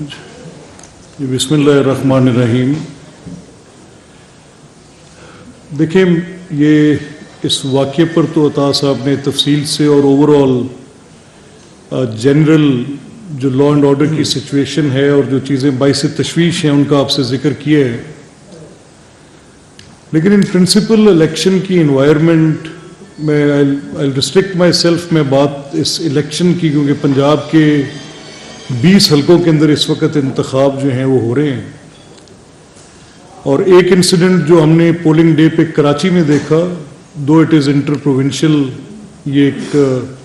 बिस्मिल्लाहिर्रहमानिर्रहीम। देखिए, ये इस वाक़े पर तो अता साहब ने तफसील से और ओवरऑल जनरल जो लॉ एंड ऑर्डर की सिचुएशन है और जो चीज़ें बाइस तशवीश हैं उनका आपसे जिक्र किया है। लेकिन इन प्रिंसिपल इलेक्शन की इन्वायरमेंट में आई रिस्ट्रिक्ट माई सेल्फ में बात इस इलेक्शन की, क्योंकि पंजाब के 20 हलकों के अंदर इस वक्त इंतखाब जो हैं वो हो रहे हैं। और एक इंसिडेंट जो हमने पोलिंग डे पे कराची में देखा, दो इट इज़ इंटर प्रोविंशियल, ये एक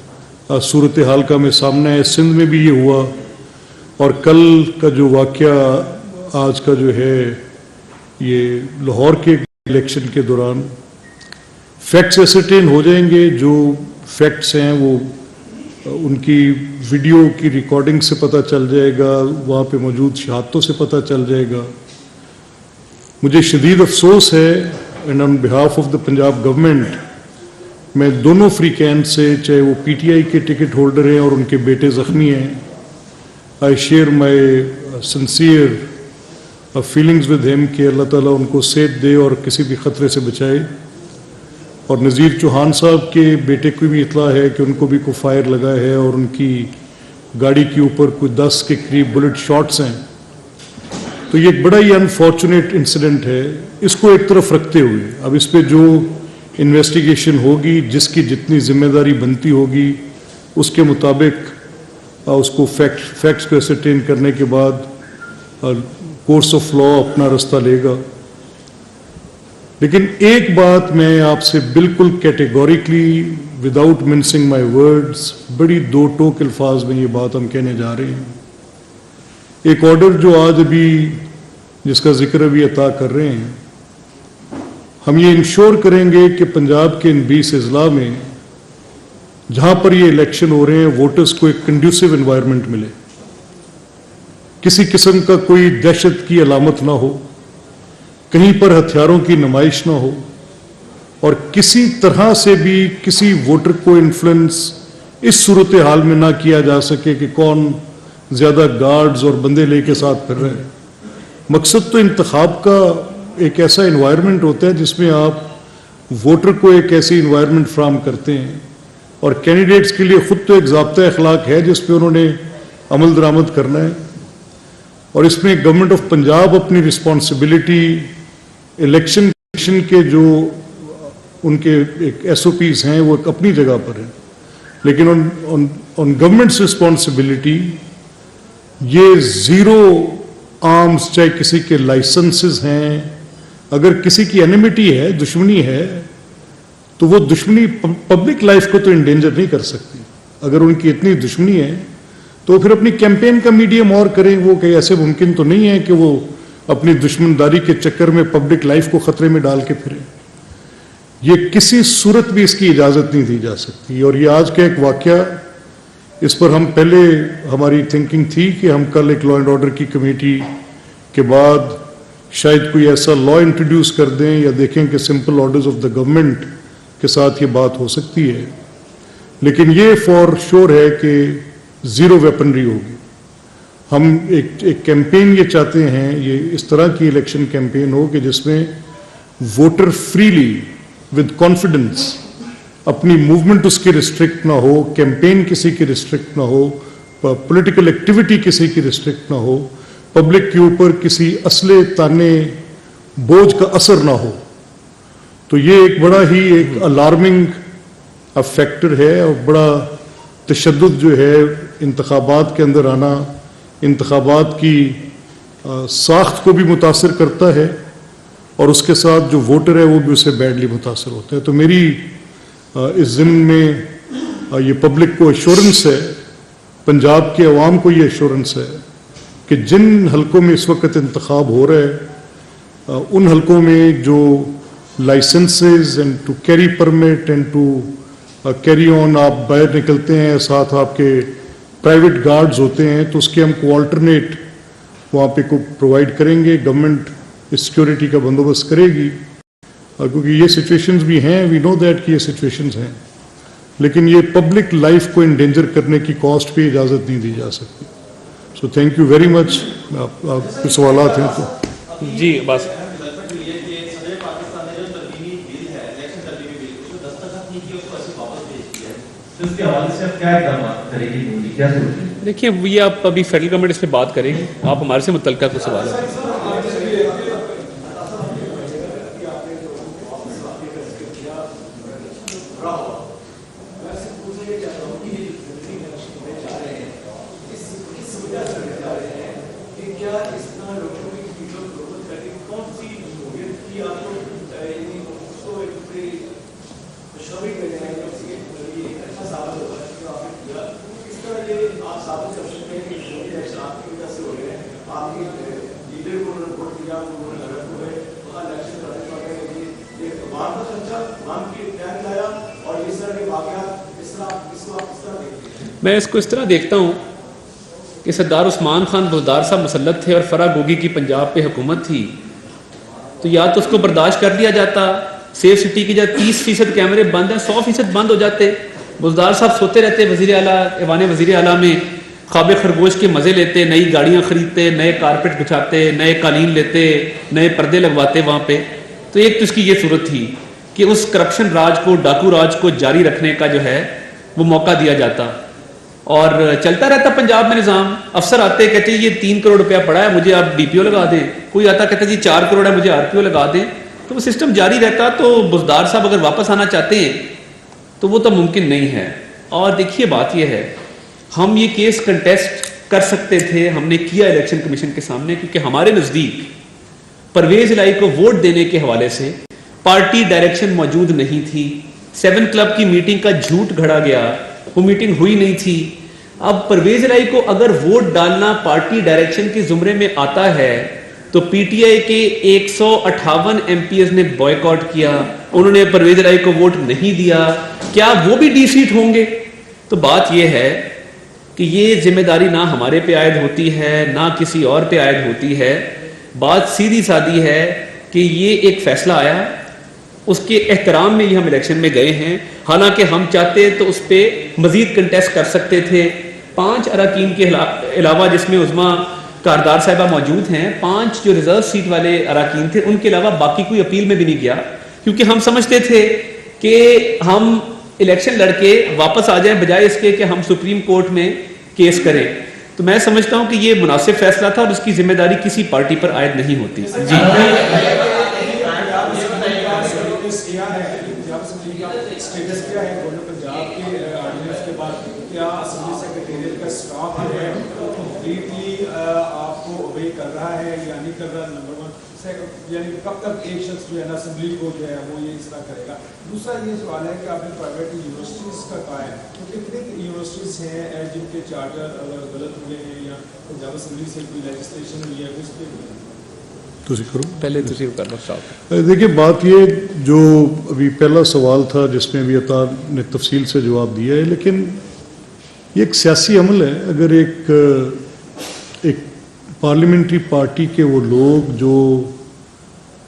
सूरत हाल का में सामने है। सिंध में भी ये हुआ और कल का जो वाक़या आज का जो है ये लाहौर के इलेक्शन के दौरान फैक्ट्स एसरटेन हो जाएंगे। जो फैक्ट्स हैं वो उनकी वीडियो की रिकॉर्डिंग से पता चल जाएगा, वहाँ पे मौजूद शहादतों से पता चल जाएगा। मुझे शदीद अफसोस है and on behalf of the Punjab government मैं दोनों फ्री कैंप से, चाहे वो पीटीआई के टिकट होल्डर हैं और उनके बेटे ज़ख्मी हैं, I share my sincere feelings with him कि अल्लाह ताला उनको सेहत दे और किसी भी ख़तरे से बचाए। और नज़ीर चौहान साहब के बेटे को भी इतला है कि उनको भी कोई फायर लगा है और उनकी गाड़ी के ऊपर कोई 10 के करीब बुलेट शॉट्स हैं। तो ये एक बड़ा ही अनफॉर्चुनेट इंसिडेंट है। इसको एक तरफ रखते हुए अब इस पे जो इन्वेस्टिगेशन होगी, जिसकी जितनी जिम्मेदारी बनती होगी, उसके मुताबिक उसको फैक्ट्स को एसरटेन करने के बाद कोर्स ऑफ लॉ अपना रास्ता लेगा। लेकिन एक बात मैं आपसे बिल्कुल categorically without mincing my words, बड़ी दो टोक अल्फाज में ये बात हम कहने जा रहे हैं। एक ऑर्डर जो आज अभी जिसका जिक्र अभी अता कर रहे हैं, हम ये इंश्योर करेंगे कि पंजाब के इन 20 अजला में जहां पर ये इलेक्शन हो रहे हैं वोटर्स को एक कंड्यूसिव एनवायरनमेंट मिले, किसी किस्म का कोई दहशत की अलामत ना हो, कहीं पर हथियारों की नुमाइश ना हो और किसी तरह से भी किसी वोटर को इन्फ्लुएंस इस सूरत हाल में ना किया जा सके कि कौन ज़्यादा गार्ड्स और बंदे लेके साथ फिर रहे हैं। मकसद तो इंतखाब का एक ऐसा इन्वायरमेंट होता है जिसमें आप वोटर को एक ऐसी इन्वायरमेंट फ्राहम करते हैं और कैंडिडेट्स के लिए खुद तो एक ज़ाब्ता अखलाक है जिस पे उन्होंने अमल दरामद करना है। और इसमें गवर्नमेंट ऑफ पंजाब अपनी रिस्पॉन्सिबिलिटी इलेक्शन के जो उनके एक SOPs हैं वो अपनी जगह पर है, लेकिन ऑन गवर्नमेंट्स रिस्पॉन्सिबिलिटी ये ज़ीरो आर्म्स, चाहे किसी के लाइसेंसेस हैं, अगर किसी की एनिमिटी है, दुश्मनी है, तो वो दुश्मनी पब्लिक लाइफ को तो इंडेंजर नहीं कर सकती। अगर उनकी इतनी दुश्मनी है तो फिर अपनी कैंपेन का मीडियम और करें। वो कहीं ऐसे मुमकिन तो नहीं है कि वो अपनी दुश्मनदारी के चक्कर में पब्लिक लाइफ को खतरे में डाल के फिरे। ये किसी सूरत भी इसकी इजाज़त नहीं दी जा सकती। और ये आज का एक वाक़या, इस पर हम पहले हमारी थिंकिंग थी कि हम कल एक लॉ एंड ऑर्डर की कमेटी के बाद शायद कोई ऐसा लॉ इंट्रोड्यूस कर दें या देखें कि simple orders of the government के साथ ये बात हो सकती है। लेकिन ये फॉर श्योर है कि ज़ीरो वेपनरी होगी। हम एक कैंपेन ये चाहते हैं, ये इस तरह की इलेक्शन कैंपेन हो कि जिसमें वोटर फ्रीली विद कॉन्फिडेंस अपनी मूवमेंट उसकी रिस्ट्रिक्ट ना हो, कैंपेन किसी की रिस्ट्रिक्ट ना हो, पॉलिटिकल एक्टिविटी किसी की रिस्ट्रिक्ट ना हो, पब्लिक के ऊपर किसी असले ताने बोझ का असर ना हो। तो ये एक बड़ा ही एक अलार्मिंग फैक्टर है और बड़ा तशद्दुद जो है इंतखाबात के अंदर आना, इंतखाबात की साख्त को भी मुतासर करता है और उसके साथ जो वोटर है वो भी उससे बैडली मुतासर होता है। तो मेरी इस ज़िम्न में ये पब्लिक को एश्योरेंस है, पंजाब के अवाम को ये एश्योरेंस है कि जिन हलकों में इस वक्त इंतखाब हो रहा है उन हलकों में जो licences and to carry permit and to carry on आप बाहर निकलते हैं, साथ आपके प्राइवेट गार्ड्स होते हैं, तो उसके हम कोऑल्टरनेट वहाँ पे को प्रोवाइड करेंगे। गवर्नमेंट इस सिक्योरिटी का बंदोबस्त करेगी क्योंकि ये सिचुएशंस भी हैं, वी नो दैट कि ये सिचुएशंस हैं, लेकिन ये पब्लिक लाइफ को इंडेंजर करने की कॉस्ट पे इजाज़त नहीं दी जा सकती। So thank you very much. आपके सवालात हैं तो जी बस देखिए ये आप अभी फेडरल गवर्नमेंट इस पे बात करेगी, आप हमारे से मुतल्लिका कुछ सवाल है. मैं इसको इस तरह देखता हूँ कि सरदार उस्मान खान बुज़दार साहब मुसल्लत थे और फरा गोगी की पंजाब पे हुकूमत थी, तो या तो उसको बर्दाश्त कर लिया जाता, सेफ सिटी की जब 30% कैमरे बंद हैं 100% बंद हो जाते, बुज़दार साहब सोते रहते वज़ीर आला ऐवान वज़ीर आला में, ख्वाब खरगोश के मज़े लेते, नई गाड़ियाँ ख़रीदते, नए कारपेट बिछाते, नए कालीन लेते, नए पर्दे लगवाते वहाँ पे. तो एक तो इसकी ये सूरत थी कि उस करप्शन राज को, डाकू राज को जारी रखने का जो है वो मौका दिया जाता, और चलता रहता पंजाब में निज़ाम. अफसर आते कहते ये 3 करोड़ रुपया पड़ा है, मुझे आप DPO लगा दें. कोई आता कहता जी 4 करोड़ है, मुझे RPO लगा दें. तो वो सिस्टम जारी रहता. तो बुज़दार साहब अगर वापस आना चाहते हैं तो वो तो मुमकिन नहीं है. और देखिए बात ये है, हम ये केस कंटेस्ट कर सकते थे, हमने किया इलेक्शन कमीशन के सामने, क्योंकि हमारे नज़दीक परवेज इलाही को वोट देने के हवाले से पार्टी डायरेक्शन मौजूद नहीं थी. 7 क्लब की मीटिंग का झूठ घड़ा गया, वो मीटिंग हुई नहीं थी. अब परवेज इलाही को अगर वोट डालना पार्टी डायरेक्शन के जुमरे में आता है तो PTI के 158 MPs ने बॉयकॉट किया, उन्होंने परवेज इलाही को वोट नहीं दिया. क्या वो भी डी-सीट होंगे? तो बात यह है कि ये जिम्मेदारी ना हमारे पे आयद होती है ना किसी और पे आयद होती है. बात सीधी सादी है कि ये एक फैसला आया, उसके एहतराम में ही हम इलेक्शन में गए हैं. हालांकि हम चाहते तो उस पर मजीद कंटेस्ट कर सकते थे. 5 अरकान के अलावा, जिसमें उज़मा कारदार साहिबा मौजूद हैं, 5 जो रिजर्व सीट वाले अरकान थे, उनके अलावा बाकी कोई अपील में भी नहीं गया, क्योंकि हम समझते थे कि हम इलेक्शन लड़के वापस आ जाएं बजाय इसके कि हम सुप्रीम कोर्ट में केस करें. तो मैं समझता हूं कि ये मुनासिब फैसला था और उसकी जिम्मेदारी किसी पार्टी पर आयद नहीं होती. जी यानी कब तक एक शख्स जो है ना असेंबली को जो है वो ये इस तरह करेगा. दूसरा ये सवाल है कि आपने प्राइवेट यूनिवर्सिटीज़ का कहा है, तो कितनी यूनिवर्सिटीज़ हैं जिनके चार्टर अगर गलत हुए हैं या पंजाब असेंबली से कोई लेजिस्लेशन हुई है उस पर पहले देखिए बात ये जो अभी पहला सवाल था जिसमें अभी अतार ने तफसील से जवाब दिया है, लेकिन ये एक सियासी अमल है. अगर एक पार्लियामेंट्री पार्टी के वो लोग जो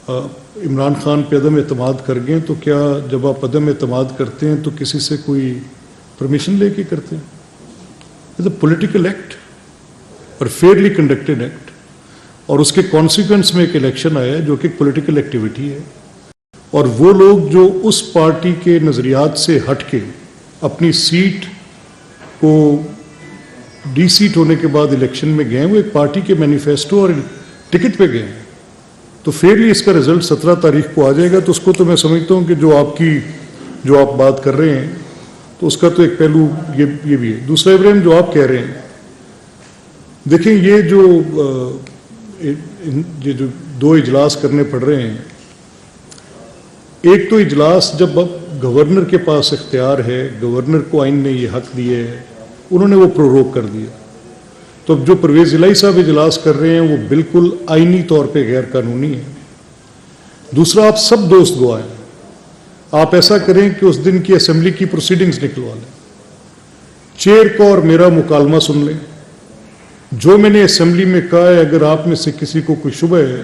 इमरान खान पे अदम एतमाद कर गए, तो क्या जब आप अदम एतमाद करते हैं तो किसी से कोई परमिशन लेके करते हैं? इट्स अ पॉलिटिकल एक्ट और फेयरली कंडक्टेड एक्ट, और उसके कॉन्सिक्वेंस में एक इलेक्शन आया है जो कि एक पॉलिटिकल एक्टिविटी है. और वो लोग जो उस पार्टी के नज़रियात से हट के अपनी सीट को डी-सीट होने के बाद इलेक्शन में गए, वो एक पार्टी के मैनिफेस्टो और टिकट पे गए, तो फेयरली इसका रिजल्ट 17 तारीख को आ जाएगा. तो उसको तो मैं समझता हूँ कि जो आप बात कर रहे हैं तो उसका तो एक पहलू ये भी है. दूसरा इब्राहिम जो आप कह रहे हैं, देखें ये जो 2 इजलास करने पड़ रहे हैं, एक तो इजलास जब अब गवर्नर के पास इख्तियार है, गवर्नर को आइन ने ये हक दिए है, उन्होंने वो प्रोरोग कर दिया. तो जो परवेज इलाही साहब इजलास कर रहे हैं वो बिल्कुल आईनी तौर पे गैर कानूनी है. दूसरा, आप सब दोस्त गवाह हैं, आप ऐसा करें कि उस दिन की असेंबली की प्रोसीडिंग्स निकलवा लें, चेयर का और मेरा मुकालमा सुन लें. जो मैंने असेंबली में कहा है, अगर आप में से किसी को कोई शुबह है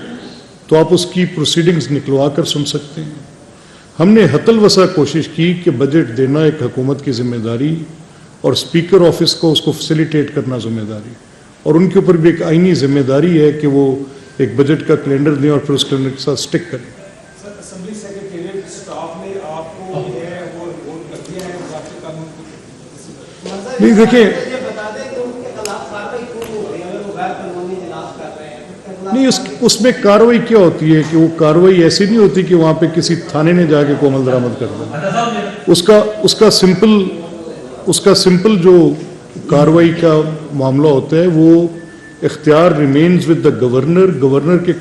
तो आप उसकी प्रोसीडिंग्स निकलवा कर सुन सकते हैं. हमने हतल वसा कोशिश की कि बजट देना एक हुकूमत की जिम्मेदारी और स्पीकर ऑफिस को उसको फैसिलिटेट करना जिम्मेदारी, اور ان کے اوپر بھی ایک آئینی ذمہ داری ہے کہ وہ ایک بجٹ کا کیلنڈر دیں اور پھر اس کیلنڈر کے ساتھ سٹک کریں. سر اسمبلی سیکریٹریٹ اسٹاف نے آپ کو جو ہے وہ رپورٹ کر دیا ہے ضابطۂ قانون کی؟ نہیں دیکھیں، یہ بتا دیں کہ ان کے خلاف کارروائی کیوں ہو رہی ہے اگر وہ غیر قانونی اجلاس کر رہے ہیں؟ نہیں اس میں کارروائی کیا ہوتی ہے کہ وہ کارروائی ایسی نہیں ہوتی کہ وہاں پہ کسی تھانے نے جا کے کو عمل درآمد کر دیا. اس کا سمپل جو کارروائی کا معاملہ ہوتا ہے وہ اختیار ریمینز ود دا گورنر کے